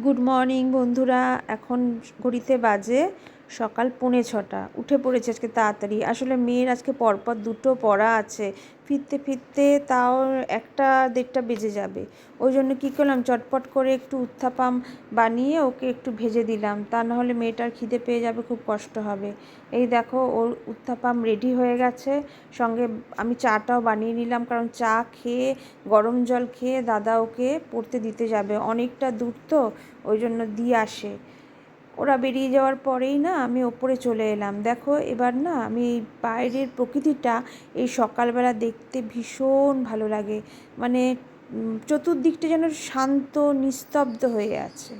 Good morning বন্ধুরা। এখন ঘড়িতে বাজে সকাল 6:45। উঠে পড়েছে আজকে তাড়াতাড়ি। আসলে মেয়ের আজকে পরপর দুটো পড়া আছে, ফিরতে ফিরতে তাও 1-1:30 বেজে যাবে। ওই জন্য কী করলাম, চটপট করে একটু উত্থাপাম বানিয়ে ওকে একটু ভেজে দিলাম, তা নাহলে মেয়েটার খিদে পেয়ে যাবে, খুব কষ্ট হবে। এই দেখো ওর উত্থাপাম রেডি হয়ে গেছে, সঙ্গে আমি চাটাও বানিয়ে নিলাম, কারণ চা খেয়ে গরম জল খেয়ে দাদা ওকে পড়তে দিতে যাবে, অনেকটা দূর তো, ওই জন্য দিয়ে আসে। ওরা বেরিয়ে যাওয়ার পরেই না আমি ওপরে চলে এলাম। দেখো এবার না আমি এই বাইরের প্রকৃতিটা এই সকালবেলা দেখতে ভীষণ ভালো লাগে, মানে চতুর্দিকটা যেন শান্ত নিস্তব্ধ হয়ে আছে।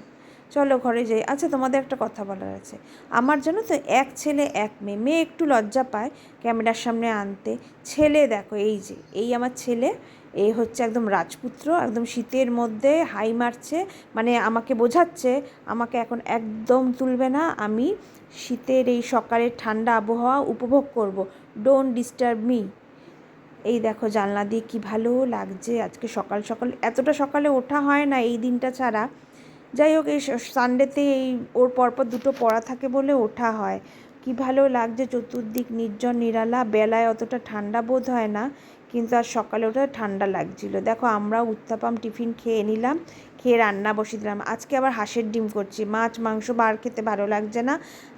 চলো ঘরে যাই। আচ্ছা, তোমাদের একটা কথা বলার আছে। আমার জানো তো, এক ছেলে এক মেয়ে। মেয়ে একটু লজ্জা পায় ক্যামেরার সামনে আনতে। ছেলে দেখো, এই যে এই আমার ছেলে, এই হচ্ছে একদম রাজপুত্র, একদম শীতের মধ্যে হাই মারছে, মানে আমাকে বোঝাচ্ছে আমাকে এখন একদম তুলবে না, আমি শীতের এই সকালের ঠান্ডা আবহাওয়া উপভোগ করব, ডোন্ট ডিস্টার্ব মি। এই দেখো জানলা দিয়ে কী ভালো লাগছে আজকে সকাল সকাল, এতটা সকালে ওঠা হয় না এই দিনটা ছাড়া। যাই হোক, এই সানডেতে এই ওর পরপর দুটো পড়া থাকে বলে ওঠা হয়। কী ভালো লাগছে, চতুর্দিক নির্জন নিরালা, বেলায় অতটা ঠান্ডা বোধ হয় না, কিন্তু আর সকালে ওটা ঠান্ডা লাগছিল। দেখো আমরাও উত্তাপাম টিফিন খেয়ে নিলাম, খেয়ে রান্না বসিয়ে দিলাম। আজকে আবার হাঁসের ডিম করছি, মাছ মাংস বার খেতে ভালো লাগছে না,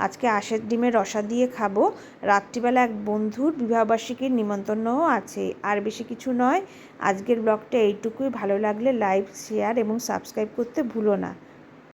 আজকে হাঁসের ডিমের রসা দিয়ে খাবো। রাত্রিবেলা এক বন্ধুর বিবাহবার্ষিকীর নিমন্ত্রণও আছে, আর বেশি কিছু নয়। আজকের ব্লগটা এইটুকুই। ভালো লাগলে লাইক, শেয়ার এবং সাবস্ক্রাইব করতে ভুলো না।